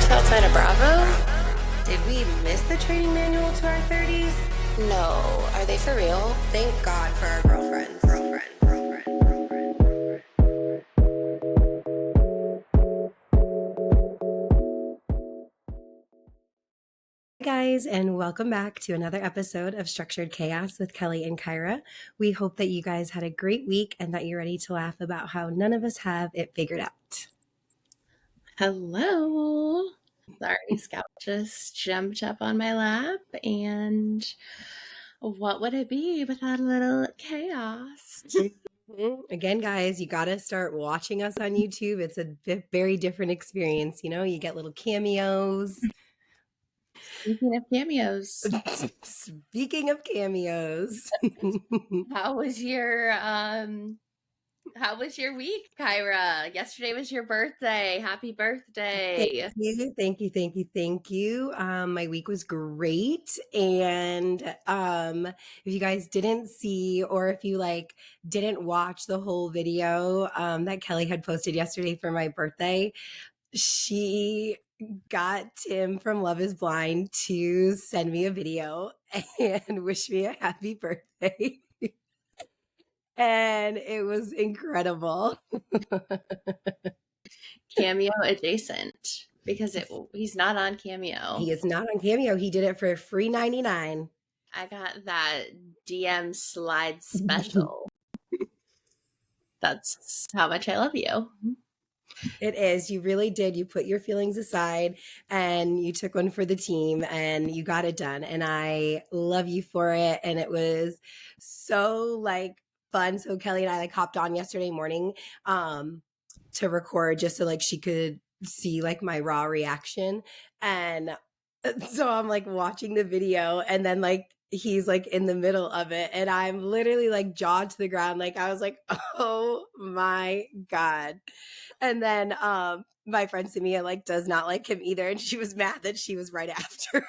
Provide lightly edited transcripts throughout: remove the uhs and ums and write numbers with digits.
life outside of Bravo? Did we miss the training manual to our 30s? No. Are they for real? Thank God for our girlfriends. Hi guys, and welcome back to another episode of Structured Chaos with Kelly and Kyra. We hope that you guys had a great week and that you're ready to laugh about how none of us have it figured out. Hello. Sorry, Scout just jumped up on my lap, and what would it be without a little chaos? Again, guys, you got to start watching us on YouTube. It's a very different experience. You know, you get little cameos. Speaking of cameos, Speaking of cameos, how was your week, Kyra? Yesterday was your birthday. Happy birthday. Thank you. My week was great. And if you guys didn't see, or if you didn't watch the whole video that Kelly had posted yesterday for my birthday, she got Tim from Love is Blind to send me a video and wish me a happy birthday. And it was incredible. Cameo adjacent, because he's not on Cameo. He is not on Cameo. He did it for free $99. I got that DM slide special. That's how much I love you. It is. You really did. You put your feelings aside and you took one for the team and you got it done. And I love you for it. And it was so fun. So Kelly and I hopped on yesterday morning to record just so she could see my raw reaction. And so I'm watching the video and then he's in the middle of it and I'm literally jaw to the ground. I was oh my God. And then my friend Samia does not like him either. And she was mad that she was right after.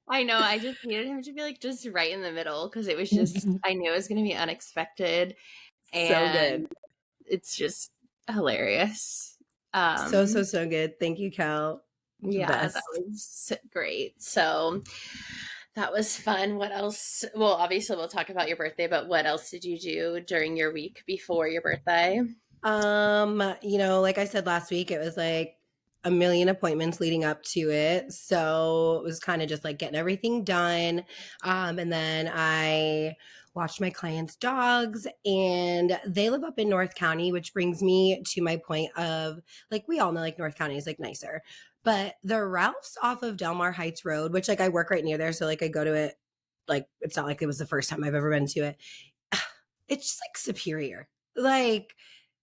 I know. I just needed him to be just right in the middle because it was just, I knew it was going to be unexpected. And so good. It's just hilarious. So good. Thank you, Kel. Yeah, Best. That was great. So that was fun. What else? Well, obviously we'll talk about your birthday, but what else did you do during your week before your birthday? Like I said last week, it was a million appointments leading up to it. So it was kind of just getting everything done. And then I watched my clients' dogs and they live up in North County, which brings me to my point of we all know North County is nicer, but the Ralph's off of Delmar Heights Road, which I work right near there. So I go to it. It's not it was the first time I've ever been to it. It's just superior.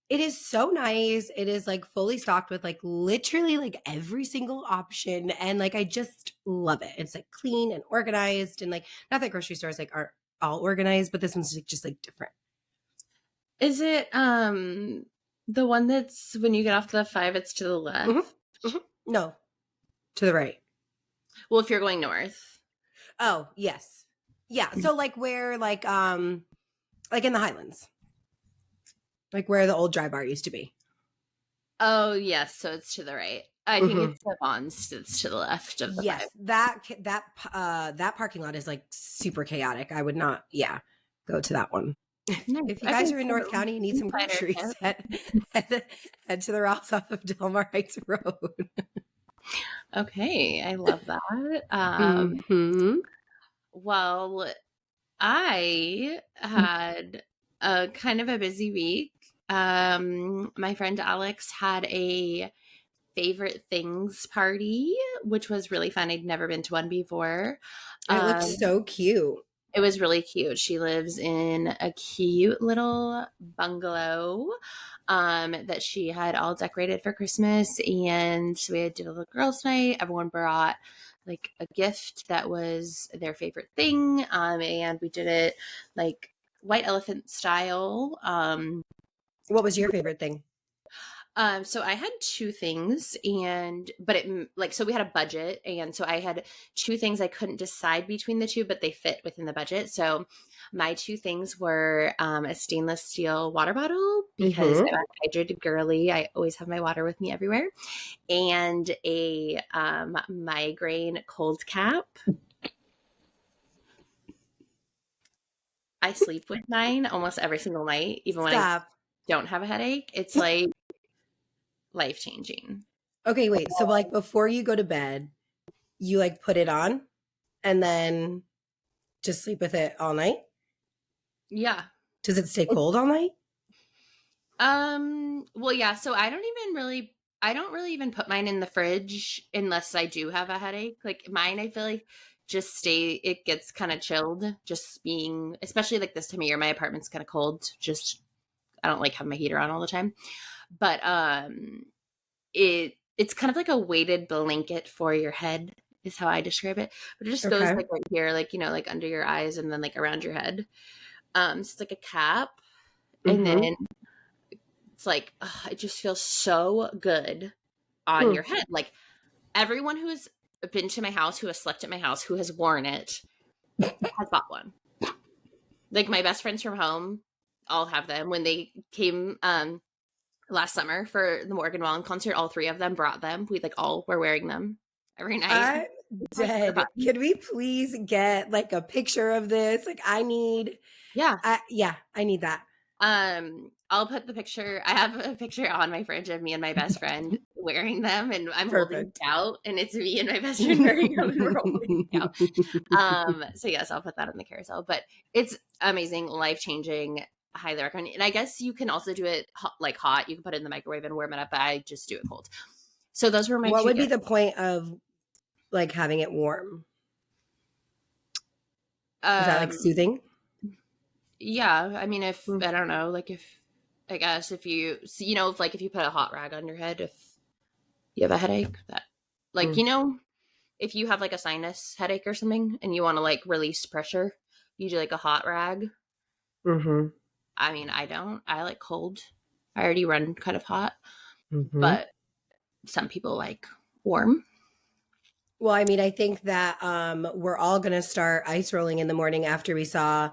It is so nice. It is fully stocked with literally every single option. And I just love it. It's clean and organized and not that grocery stores aren't all organized, but this one's just different. Is it the one that's when you get off the 5, it's to the left? Mm-hmm. Mm-hmm. No, to the right. Well, if you're going north. Oh, yes. Yeah. So where in the Highlands. Where the old dry bar used to be. Oh, yes. So it's to the right. I think it's the Bonds. It's to the left of the 5. That parking lot is super chaotic. I would not, go to that one. No, if you guys are in North County and need some groceries, head to the Ralph's off of Delmar Heights Road. Okay, I love that. Well, I had a kind of a busy week. My friend Alex had a favorite things party, which was really fun. I'd never been to one before. It looked so cute. It was really cute. She lives in a cute little bungalow that she had all decorated for Christmas. And so we did a little girls' night. Everyone brought a gift that was their favorite thing. And we did it white elephant style. What was your favorite thing? So I had two things so we had a budget. And so I had two things I couldn't decide between the two, but they fit within the budget. So my two things were a stainless steel water bottle because I'm a hydrated girly. I always have my water with me everywhere. And a migraine cold cap. I sleep with mine almost every single night, even when I don't have a headache. It's like life-changing. Okay, wait. So like before you go to bed, you like put it on and then just sleep with it all night? Yeah. Does it stay cold all night? Well, yeah, so I don't really even put mine in the fridge unless I do have a headache. Like mine, I feel like it gets kind of chilled just being, especially like this time of year, my apartment's kind of cold. I don't like having my heater on all the time. But it's kind of like a weighted blanket for your head is how I describe it. But it just goes like right here, like, like under your eyes and then like around your head. So it's like a cap. And then it's like, it just feels so good on your head. Like everyone who's been to my house, who has slept at my house, who has worn it, has bought one. Like my best friends from home all have them. When they came last summer for the Morgan Wallen concert, all three of them brought them. We like all were wearing them every night. I'm dead. Can we please get like a picture of this? Like I need I need that. I'll put the picture. I have a picture on my fridge of me and my best friend wearing them, and I'm holding it out, and it's me and my best friend wearing them, and we're holding it out. So yes, I'll put that on the carousel. But it's amazing, life-changing. Highly recommend. And I guess you can also do it hot. You can put it in the microwave and warm it up. But I just do it cold. So those were my. What would be the point of like having it warm? Is that like soothing? Yeah, I mean, if I don't know, like if you if you put a hot rag on your head, if you have a headache, that like if you have like a sinus headache or something and you want to like release pressure, you do like a hot rag. I mean, I don't. I like cold. I already run kind of hot, but some people like warm. Well, I mean, I think that we're all going to start ice rolling in the morning after we saw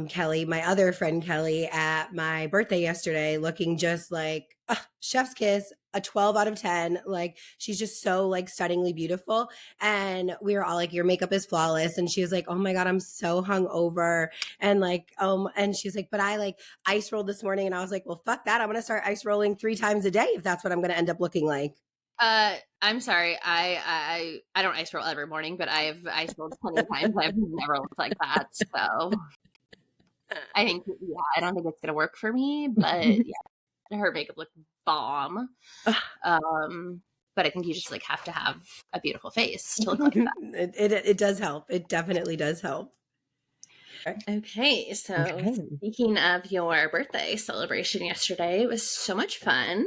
Kelly, my other friend Kelly, at my birthday yesterday, looking just like chef's kiss, a 12 out of 10. Like she's just so like stunningly beautiful. And we were all like, your makeup is flawless. And she was like, oh my God, I'm so hungover. And like, and she's like, but I like ice rolled this morning. And I was like, well, fuck that. I'm going to start ice rolling 3 times a day if that's what I'm going to end up looking like. I'm sorry. I don't ice roll every morning, but I've ice rolled plenty of times. I've never looked like that. So I think, I don't think it's going to work for me, but yeah, her makeup looked bomb. But I think you just like have to have a beautiful face to look like that. It does help. It definitely does help. Okay. So speaking of your birthday celebration yesterday, it was so much fun.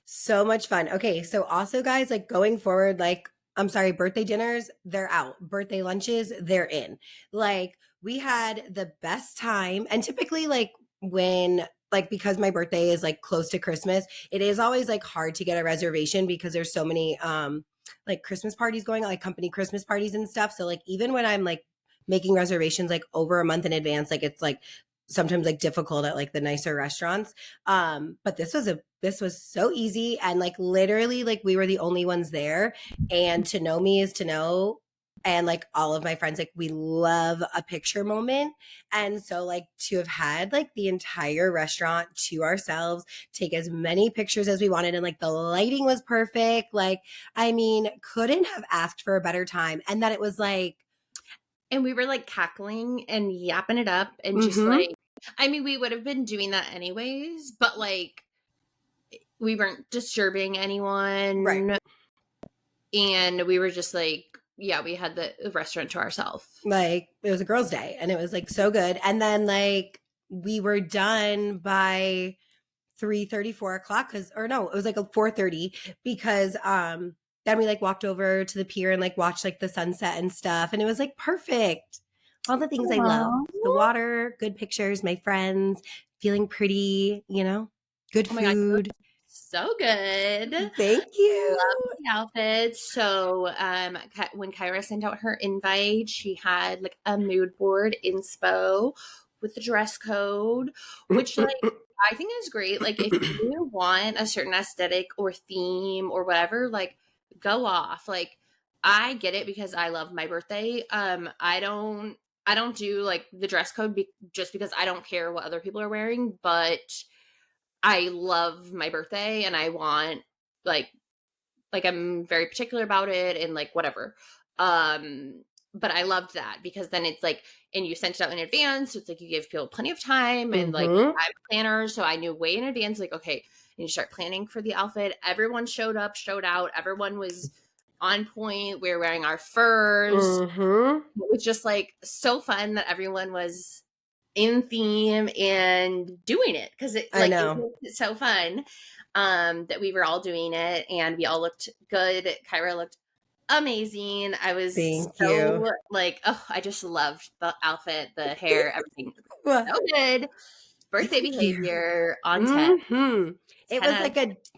So much fun. Okay. So also guys, like going forward, like, I'm sorry, birthday dinners, they're out. Birthday lunches, they're in. Like we had the best time. And typically like when, like, because my birthday is like close to Christmas, it is always like hard to get a reservation because there's so many like Christmas parties going on, like company Christmas parties and stuff. So like even when I'm like making reservations like over a month in advance, like it's like sometimes like difficult at like the nicer restaurants. But this was so easy. And like literally like we were the only ones there, and to know me is to know. And like all of my friends, like we love a picture moment. And so like to have had like the entire restaurant to ourselves, take as many pictures as we wanted. And like the lighting was perfect. Like, I mean, couldn't have asked for a better time. And that it was like, and we were like cackling and yapping it up and just like, I mean, we would have been doing that anyways, but like we weren't disturbing anyone. Right. And we were just like, yeah, we had the restaurant to ourselves. Like it was a girls' day and it was like so good. And then like we were done by 3:30, 4 o'clock it was like 4:30 because then we like walked over to the pier and like watched like the sunset and stuff. And it was like perfect. All the things I love. The water, good pictures, my friends, feeling pretty, good food. God, so good. Thank you. Love the outfit. So when Kyra sent out her invite, she had like a mood board inspo with the dress code, which like I think is great. Like if you want a certain aesthetic or theme or whatever, like go off. Like I get it because I love my birthday. I don't do like the dress code just because I don't care what other people are wearing, but I love my birthday and I want like I'm very particular about it and like whatever. But I loved that because then it's like, and you sent it out in advance. So it's like you give people plenty of time and like I'm a planner. So I knew way in advance, like, okay, and you start planning for the outfit. Everyone showed up, showed out. Everyone was on point. We were wearing our furs. It was just like so fun that everyone was in theme and doing it because it like it was so fun that we were all doing it and we all looked good. Kyra looked amazing. I was like, oh, I just loved the outfit, the hair, everything. So good. Birthday behavior on 10. It was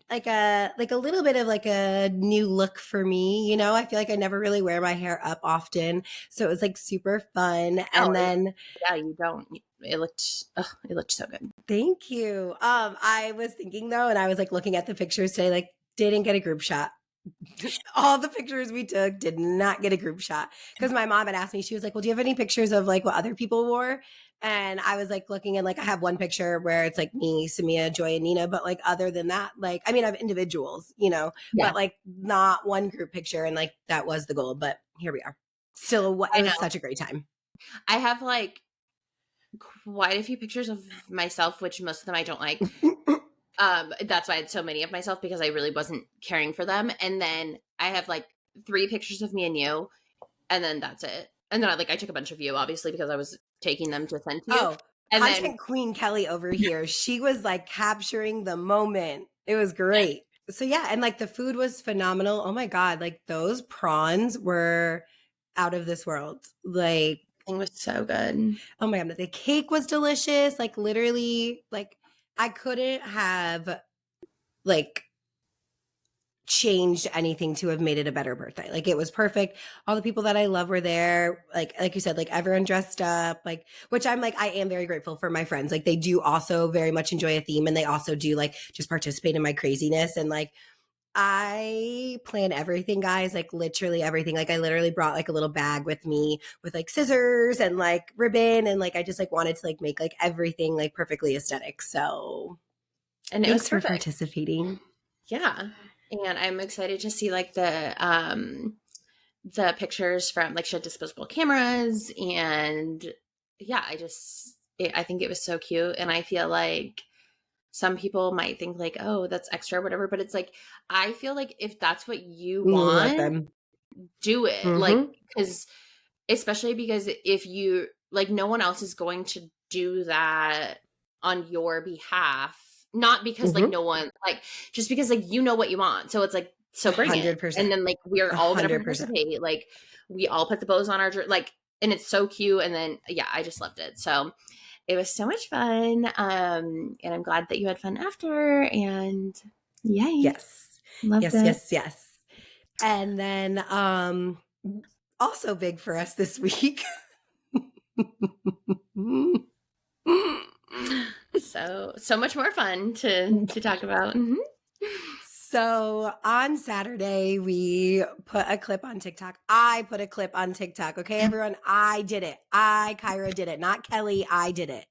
like a little bit of like a new look for me, you know. I feel like I never really wear my hair up often, so it was like super fun. And then you don't. It looked so good. Thank you. I was thinking though, and I was like looking at the pictures today, like didn't get a group shot. All the pictures we took did not get a group shot because my mom had asked me, she was like, well, do you have any pictures of like what other people wore? And I was like looking and like I have one picture where it's like me, Samia, Joy, and Nina, but like other than that, like I mean I have individuals, you know, but like not one group picture, and like that was the goal, but here we are. Still, it was such a great time. I have like quite a few pictures of myself, which most of them I don't like. That's why I had so many of myself because I really wasn't caring for them. And then I have like 3 pictures of me and you, and then that's it. And then I took a bunch of you, obviously, because I was taking them to send to you. Oh, and content queen Kelly over here. She was like capturing the moment. It was great. So yeah, and like the food was phenomenal. Oh my God, like those prawns were out of this world. Like it was so good. Oh my God, the cake was delicious. Like literally, like I couldn't have like changed anything to have made it a better birthday. Like it was perfect. All the people that I love were there. Like you said, like everyone dressed up, like, which I'm like, I am very grateful for my friends. Like they do also very much enjoy a theme, and they also do like just participate in my craziness. And like, I plan everything, guys, like literally everything. Like I literally brought like a little bag with me with like scissors and like ribbon. And like, I just like wanted to like make like everything like perfectly aesthetic. So, and it was for participating. Yeah. And I'm excited to see like the pictures from like she had disposable cameras, and yeah, I think it was so cute. And I feel like some people might think like, oh, that's extra or whatever, but it's like, I feel like if that's what you want, do it. Like, because especially because if you like, no one else is going to do that on your behalf. Not because like no one, like just because like you know what you want. So it's like, so bring 100%. It. And then like we're all going to participate. Like we all put the bows on our like, and it's so cute. And then yeah, I just loved it. So it was so much fun. And I'm glad that you had fun after. And yay. Yes. Loved it. Yes. And then also big for us this week. So much more fun to talk about. Mm-hmm. So on Saturday, we put a clip on TikTok. I put a clip on TikTok. Okay, everyone, I did it. Kyra did it, not Kelly. I did it.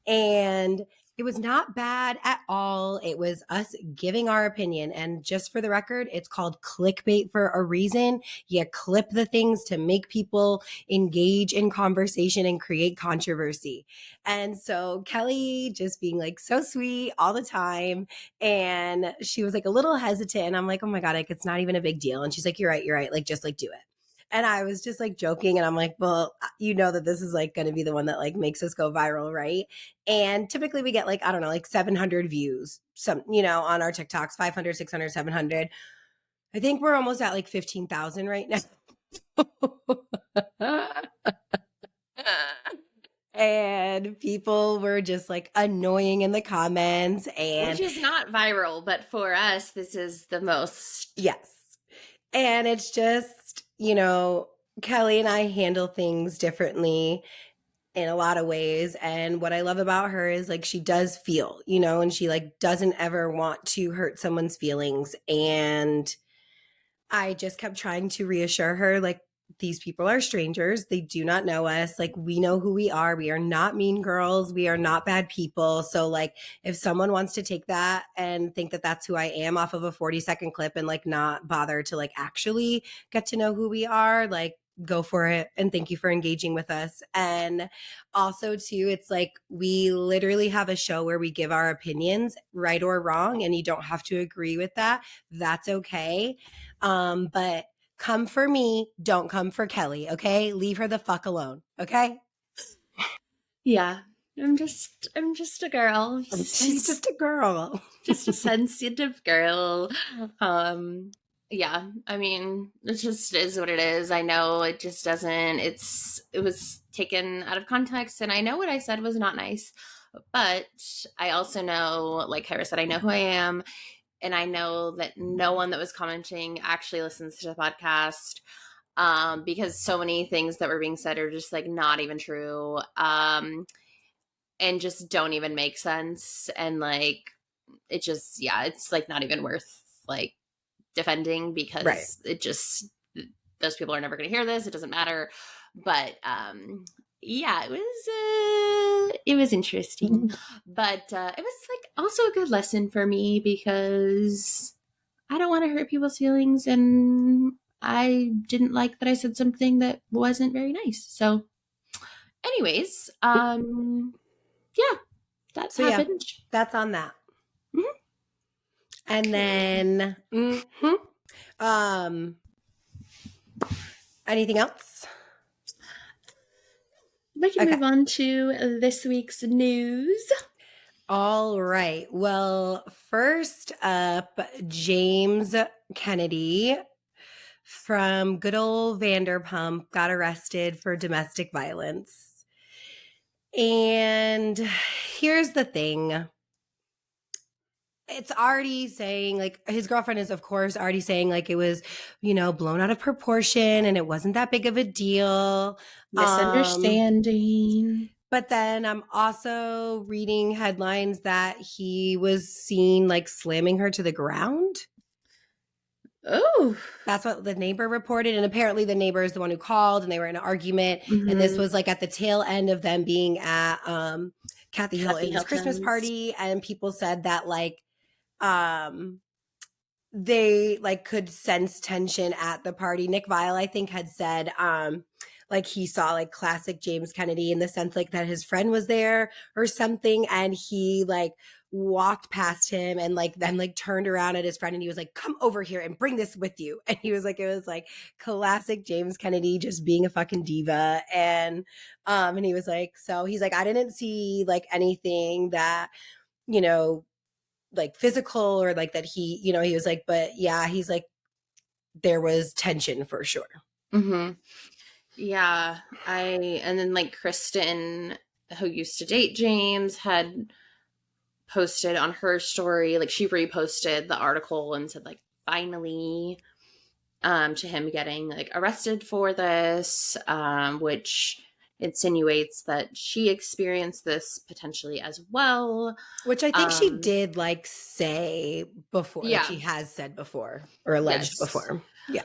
And it was not bad at all. It was us giving our opinion. And just for the record, it's called clickbait for a reason. You clip the things to make people engage in conversation and create controversy. And so Kelly just being like so sweet all the time. And she was like a little hesitant. And I'm like, oh my God, like it's not even a big deal. And she's like, you're right. Like, just like do it. And I was just like joking, and I'm like, well, you know that this is like going to be the one that like makes us go viral, right? And typically we get like, I don't know, like 700 views, some, you know, on our TikToks, 500, 600, 700. I think we're almost at like 15,000 right now. And people were just like annoying in the comments. And which is not viral, but for us, this is the most. yes. And it's just, Kelly and I handle things differently in a lot of ways. And what I love about her is like she does feel, and she like doesn't ever want to hurt someone's feelings. And I just kept trying to reassure her, like, these people are strangers. They do not know us. Like, we know who we are. We are not mean girls. We are not bad people. So, like, if someone wants to take that and think that that's who I am off of a 40-second clip and, like, not bother to, like, actually get to know who we are, like, go for it. And thank you for engaging with us. And also, too, it's like we literally have a show where we give our opinions, right or wrong, and you don't have to agree with that. That's okay. But come for me, don't come for Kelly, okay? Leave her the fuck alone, okay? Yeah. I'm just a girl. She's just a girl. Just a sensitive girl. Yeah, I mean, it just is what it is. I know it just doesn't, it was taken out of context, and I know what I said was not nice, but I also know, like Kyra said, I know who I am, and I know that no one that was commenting actually listens to the podcast, because so many things that were being said are just like not even true, and just don't even make sense, and like it just, yeah, it's like not even worth like defending, because it just, those people are never going to hear this. It doesn't matter. But yeah, it was interesting. But it was like also a good lesson for me, because I don't want to hurt people's feelings, and I didn't like that I said something that wasn't very nice. So anyways, yeah, that happened. Yeah, that's on that. And then anything else? We can move on to this week's news. All right. Well, first up, James Kennedy from good old Vanderpump got arrested for domestic violence. And here's the thing. It's already saying, like, his girlfriend is, of course, already saying, like, it was, blown out of proportion and it wasn't that big of a deal. Misunderstanding. But then I'm also reading headlines that he was seen, like, slamming her to the ground. Oh. That's what the neighbor reported. And apparently the neighbor is the one who called, and they were in an argument. Mm-hmm. And this was, like, at the tail end of them being at Kathy Hilton's Christmas party. And people said that, like, they like could sense tension at the party. Nick Viall, I think, had said like he saw like classic James Kennedy in the sense like that his friend was there or something, and he like walked past him and like then like turned around at his friend and he was like, come over here and bring this with you. And he was like, it was like classic James Kennedy just being a fucking diva. And he was like, so he's like, I didn't see like anything that, like physical or like that he, he was like, but yeah, he's like, there was tension for sure. Mm-hmm. Yeah. And then like Kristen, who used to date James, had posted on her story, like she reposted the article and said like, finally, to him getting like arrested for this, which insinuates that she experienced this potentially as well, which I think she did like say before. Yeah, like she has said before or alleged before. Yeah.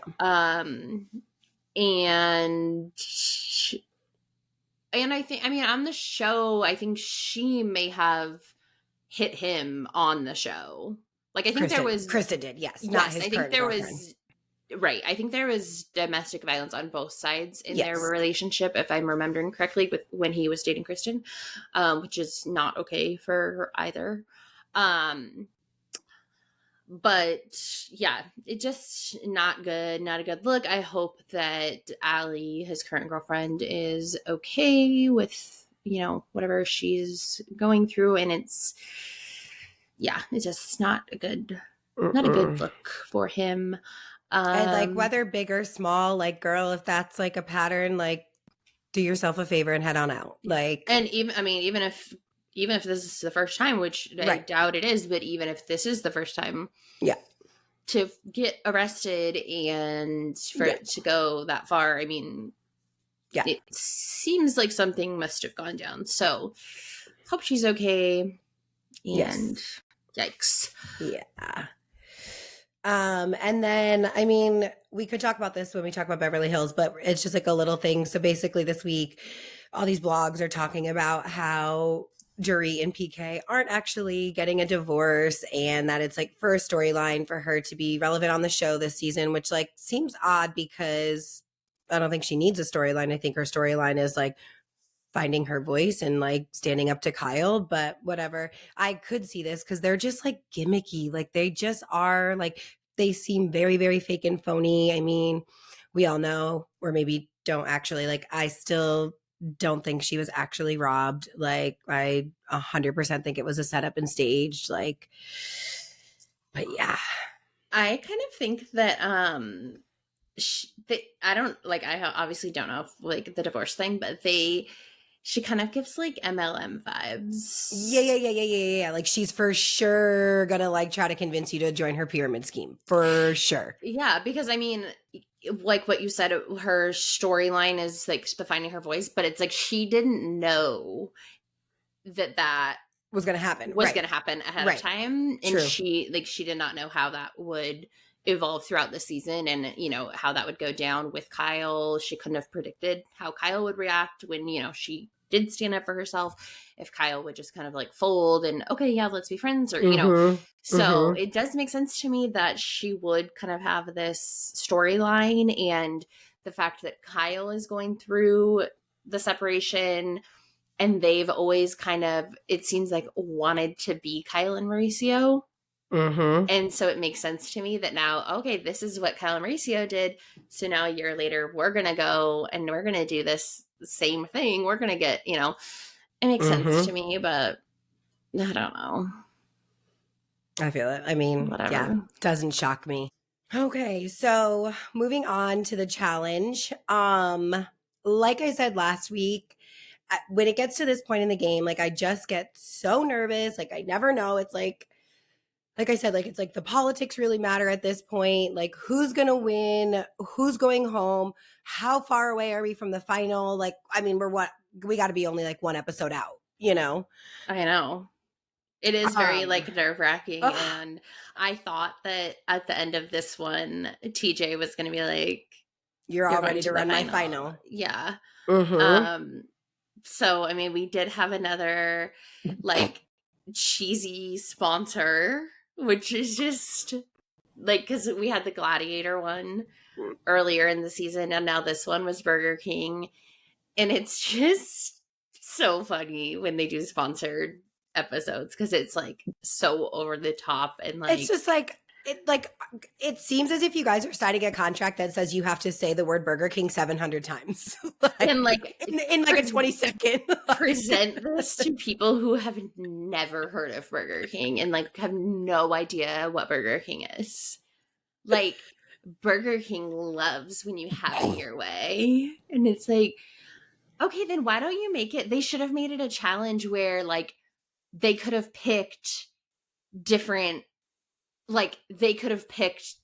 And I think, I mean, on the show, I think she may have hit him on the show. Like I think Kristen did, yes. Not his I think there girlfriend. Was right. I think there was domestic violence on both sides in their relationship, if I'm remembering correctly, with when he was dating Kristen, which is not okay for either. But yeah, it just not good, not a good look. I hope that Allie, his current girlfriend, is okay with, whatever she's going through. And it's just not a good look for him. And like whether big or small, like girl, if that's like a pattern, like do yourself a favor and head on out. Like, and even if this is the first time, which I Right. doubt it is, but even if this is the first time, yeah, to get arrested and for Yeah. it to go that far, I mean, Yeah. it seems like something must have gone down. So hope she's okay. And Yes. yikes. Yeah. And then, I mean, we could talk about this when we talk about Beverly Hills, but it's just like a little thing. So basically this week, all these blogs are talking about how Dorit and PK aren't actually getting a divorce, and that it's like for a storyline for her to be relevant on the show this season, which like seems odd because I don't think she needs a storyline. I think her storyline is like finding her voice and like standing up to Kyle, but whatever. I could see this because they're just like gimmicky. Like they just are like, they seem very, very fake and phony. I mean, we all know, or maybe don't actually, like, I still don't think she was actually robbed. Like, I 100% think it was a setup and staged. Like, but yeah. I kind of think that I don't like, I obviously don't know if like the divorce thing, but she kind of gives like MLM vibes. Yeah. Like she's for sure gonna like try to convince you to join her pyramid scheme. For sure. Yeah, because I mean, like what you said, her storyline is like finding her voice, but it's like she didn't know that was gonna happen. was Right. going to happen ahead Right. of time, and True. she did not know how that would evolve throughout the season, and you know how that would go down with Kyle. She couldn't have predicted how Kyle would react when, you know, she did stand up for herself, if Kyle would just kind of like fold and okay, yeah, let's be friends, or you know. So it does make sense to me that she would kind of have this storyline, and the fact that Kyle is going through the separation, and they've always kind of, it seems like, wanted to be Kyle and Mauricio. And so it makes sense to me that now, okay, this is what Kyle and Mauricio did. So now a year later, we're going to go and we're going to do this same thing. We're going to get, you know, it makes sense to me, but I don't know. I feel it. I mean, Whatever. yeah, doesn't shock me. Okay, so moving on to the challenge. Like I said last week, when it gets to this point in the game, like I just get so nervous. Like I never know. It's like I said, like it's like the politics really matter at this point. Like who's gonna win? Who's going home? How far away are we from the final? Like, I mean, we got to be only like one episode out, you know? I know. It is very like nerve-wracking, and I thought that at the end of this one, TJ was going to be like, "You're all ready to run my final." Yeah. So I mean, we did have another like cheesy sponsor, which is just like, because we had the Gladiator one earlier in the season, and now this one was Burger King, and it's just so funny when they do sponsored episodes because it's like so over the top, and like it's just like it seems as if you guys are signing a contract that says you have to say the word Burger King 700 times and like in like a 20-second present this to people who have never heard of Burger King and like have no idea what Burger King is. Like Burger King loves when you have it your way, and it's like, okay, then why don't you make it? They should have made it a challenge where like they could have picked different, like they could have picked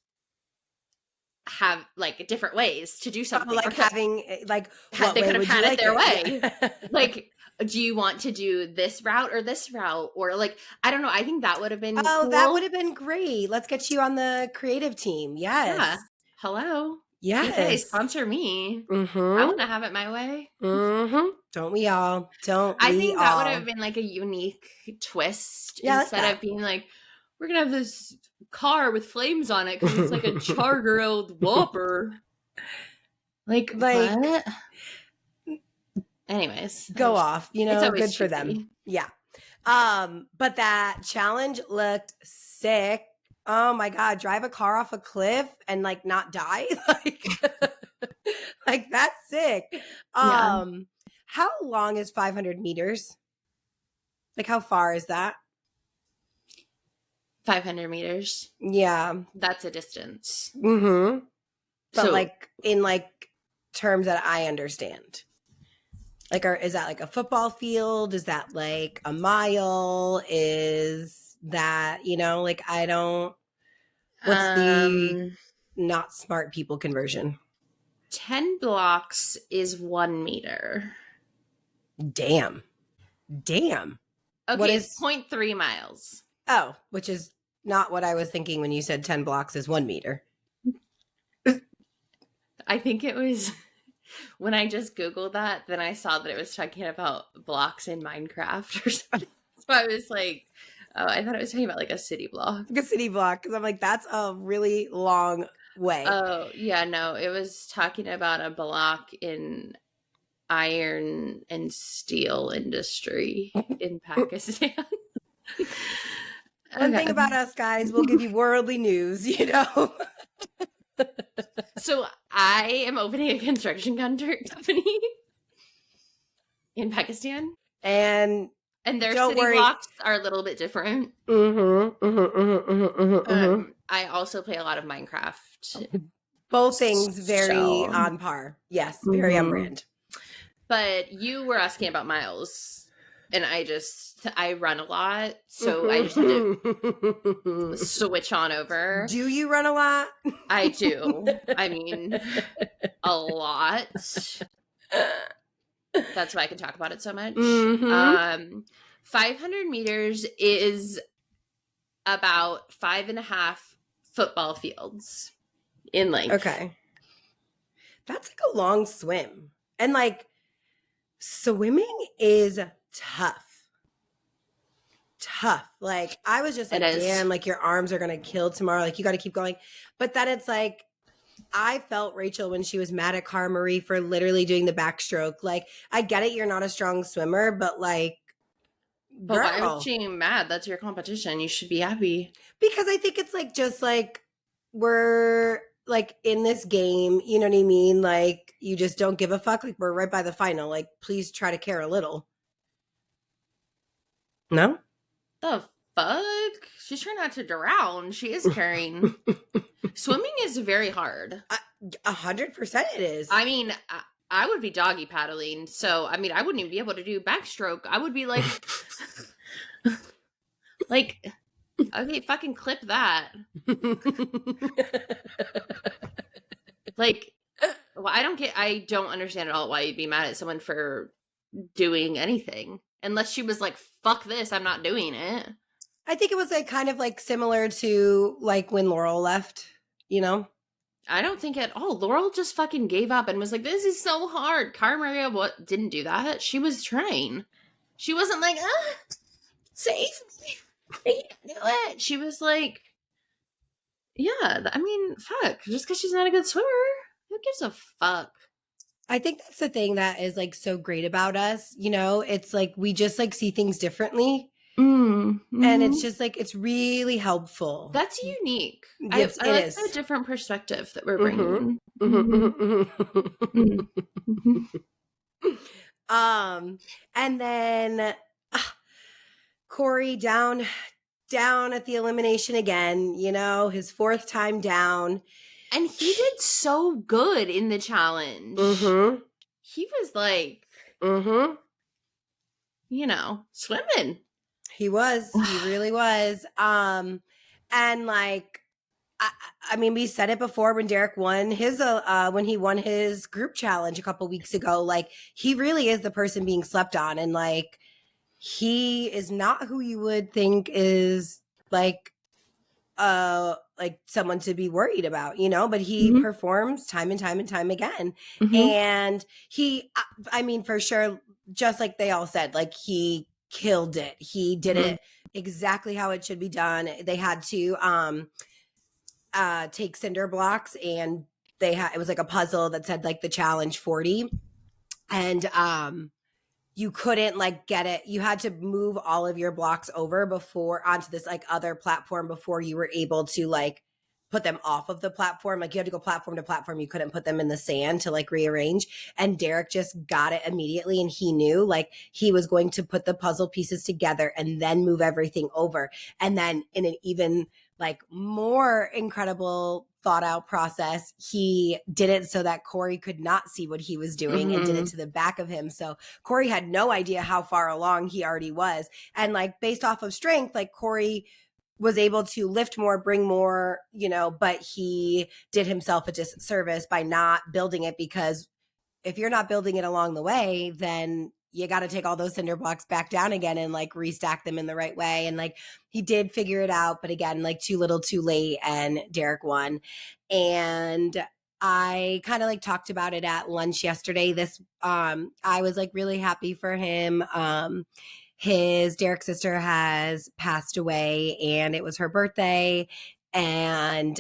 have like different ways to do something, like having like what they way could have would had you it like their way. Like, do you want to do this route or this route, or like, I don't know, I think that would have been cool. That would have been great. Let's get you on the creative team. Yes. Yeah. Hello. Yes. PK, sponsor me. I want to have it my way. Don't we all? I think that would have been like a unique twist, instead of being like, we're gonna have this car with flames on it because it's like a char-grilled Whopper. Like what? Anyways, go off. You know, good cheesy for them. Yeah. But that challenge looked sick. Oh my God, drive a car off a cliff and like not die. Like that's sick. How long is 500 meters? Like how far is that? 500 meters. Yeah. That's a distance. But so, like in like terms that I understand. Like, is that like a football field? Is that like a mile? Is that, like, I don't, what's the not smart people conversion? 10 blocks is 1 meter. Damn. Okay, What it's is 0.3 miles. Oh, which is not what I was thinking when you said 10 blocks is 1 meter. I think it was when I just Googled that, then I saw that it was talking about blocks in Minecraft or something. So I was like, oh, I thought it was talking about like a city block. Like a city block, because I'm like, that's a really long way. Oh, yeah, no, it was talking about a block in iron and steel industry in Pakistan. One thing about us guys, we'll give you worldly news, So I am opening a construction company in Pakistan. And their city blocks are a little bit different. I also play a lot of Minecraft. Both things very on par. Yes, very on brand. But you were asking about miles, and I run a lot, so I just have to switch on over. Do you run a lot? I do. I mean, a lot. That's why I can talk about it so much. 500 meters is about 5.5 football fields in length. Okay. That's like a long swim. And like, swimming is tough. Like, I was just like, damn, like your arms are going to kill tomorrow. Like, you got to keep going. But then it's like, I felt Rachel when she was mad at Cara Marie for literally doing the backstroke. Like, I get it, you're not a strong swimmer, but like, but why was she mad? That's your competition. You should be happy. Because I think it's like, just like, we're like in this game, you know what I mean? Like, you just don't give a fuck. Like, we're right by the final. Like, please try to care a little. No? The fuck? She's trying not to drown. She is caring. Swimming is very hard. 100% it is. I mean, I would be doggy paddling, so I mean, I wouldn't even be able to do backstroke. I would be like, like, okay, fucking clip that. Like, well, I don't understand at all why you'd be mad at someone for doing anything. Unless she was like, fuck this, I'm not doing it. I think it was like kind of like similar to like when Laurel left, I don't think at all. Laurel just fucking gave up and was like, this is so hard. Cara Maria didn't do that. She was trying. She wasn't like, save me. I can't do it. She was like, yeah, I mean, fuck. Just because she's not a good swimmer, who gives a fuck? I think that's the thing that is like so great about us. It's like we just like see things differently. Mm-hmm. And it's just like, it's really helpful. That's unique. Yes, I like the different perspective that we're bringing. And then Corey down at the elimination again, his 4th time down. And he did so good in the challenge. He was like, swimming. He was. He really was. And like, I mean, we said it before when Derek won when he won his group challenge a couple weeks ago. Like, he really is the person being slept on, and like, he is not who you would think is like someone to be worried about, but he performs time and time and time again. And he, I mean, for sure, just like they all said, like, he killed it. He did it exactly how it should be done. They had to take cinder blocks, and it was like a puzzle that said like the challenge 40, and you couldn't like get it. You had to move all of your blocks over onto this like other platform before you were able to like put them off of the platform. Like, you had to go platform to platform. You couldn't put them in the sand to like rearrange. And Derek just got it immediately. And he knew like he was going to put the puzzle pieces together and then move everything over. And then in an even like more incredible thought out process. He did it so that Corey could not see what he was doing and did it to the back of him. So Corey had no idea how far along he already was. And like based off of strength, like Corey was able to lift more, bring more, you know, but he did himself a disservice by not building it, because if you're not building it along the way, then you got to take all those cinder blocks back down again and like restack them in the right way. And like he did figure it out, but again, like too little too late, and Derek won. And I kind of like talked about it at lunch yesterday. I was like really happy for him. Derek's sister has passed away and it was her birthday. And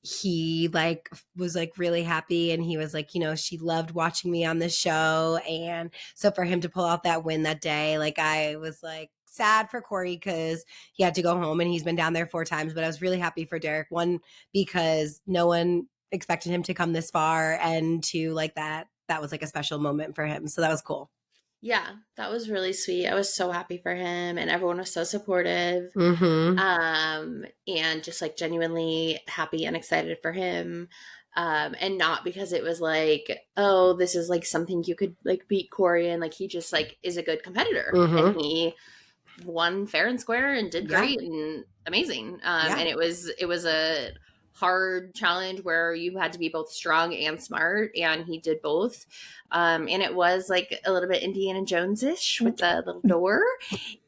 he like was like really happy, and he was like, you know, she loved watching me on this show. And so for him to pull out that win that day, like I was like sad for Corey because he had to go home and he's been down there 4 times, but I was really happy for Derek. One, because no one expected him to come this far, and two, like that was like a special moment for him. So that was cool. Yeah, that was really sweet. I was so happy for him, and everyone was so supportive. And just like genuinely happy and excited for him. And not because it was like, oh, this is like something you could like beat Corey, and like he just like is a good competitor, and he won fair and square and did great and amazing. And it was a hard challenge where you had to be both strong and smart, and he did both. And it was like a little bit Indiana Jones-ish with the little door.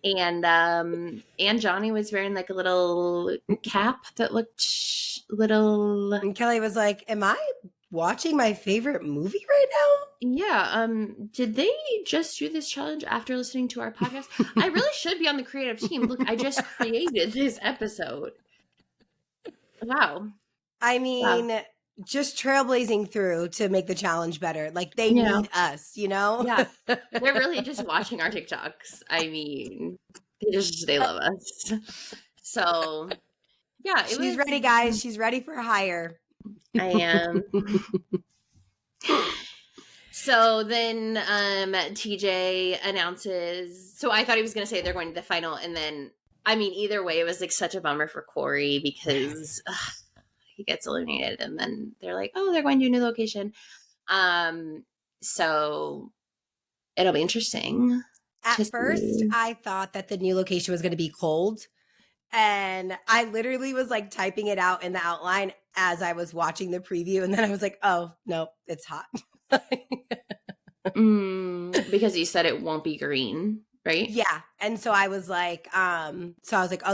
And Johnny was wearing like a little cap that looked little. And Kelly was like, am I watching my favorite movie right now? Yeah. Did they just do this challenge after listening to our podcast? I really should be on the creative team. Look, I just created this episode. Wow. I mean, just trailblazing through to make the challenge better. Like they need us, you know? Yeah. They're really just watching our TikToks. I mean, they love us. So yeah. She's ready, guys. She's ready for hire. I am. So then TJ announces, so I thought he was going to say they're going to the final, and then, I mean, either way, it was like such a bummer for Corey because he gets eliminated, and then they're like, oh, they're going to a new location. So it'll be interesting. At first, I thought that the new location was going to be cold. And I literally was like typing it out in the outline as I was watching the preview. And then I was like, oh, no, it's hot. Because you said it won't be green, right? Yeah. And so I was like, oh,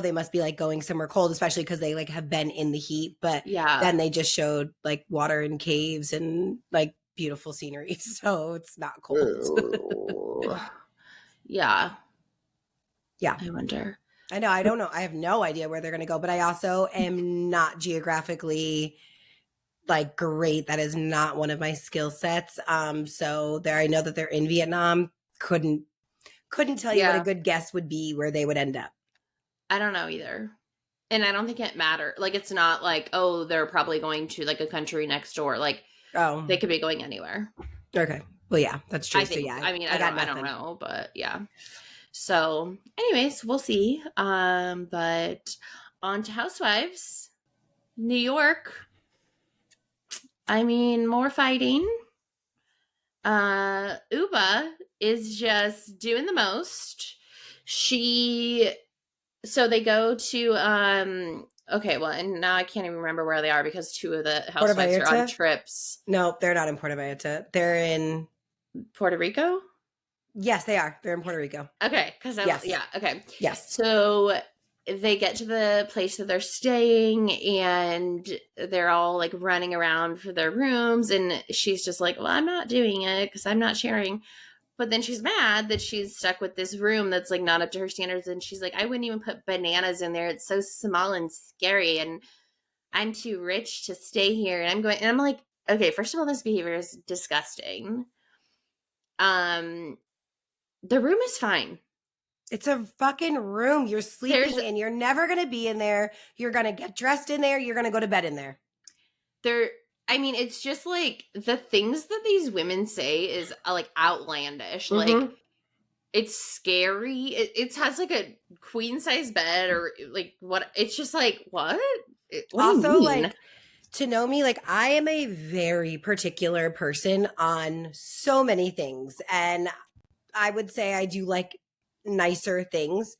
they must be like going somewhere cold, especially because they like have been in the heat. But then they just showed like water and caves and like beautiful scenery. So it's not cold. Yeah. Yeah. I wonder. I know. I don't know. I have no idea where they're going to go, but I also am not geographically like great. That is not one of my skill sets. So there, I know that they're in Vietnam. Couldn't tell you what a good guess would be where they would end up. I don't know either. And I don't think it matters. Like, it's not like, oh, they're probably going to like a country next door. Like, they could be going anywhere. Okay. Well, yeah, that's true. I think, so yeah, I mean, I don't know, but yeah. So anyways, we'll see. But on to Housewives. New York. I mean, more fighting. Uba is just doing the most. So they go to, okay, well, and now I can't even remember where they are because 2 of the housewives are on trips. No, they're not in Puerto Vallarta. They're in Puerto Rico? Yes, they are. They're in Puerto Rico. Okay, because okay. Yes. So they get to the place that they're staying, and they're all like running around for their rooms, and she's just like, well, I'm not doing it because I'm not sharing. But then she's mad that she's stuck with this room that's like not up to her standards, and she's like, I wouldn't even put bananas in there. It's so small and scary, and I'm too rich to stay here. And I'm like, okay, first of all, this behavior is disgusting. The room is fine. It's a fucking room. You're sleeping in. You're never going to be in there. You're going to get dressed in there. You're going to go to bed in there. I mean, it's just like the things that these women say is like outlandish. Like, it's scary. It has like a queen size bed or like what? It's just like, what? What also, do you mean? like, to know me, like, I am a very particular person on so many things. And I would say I do like nicer things.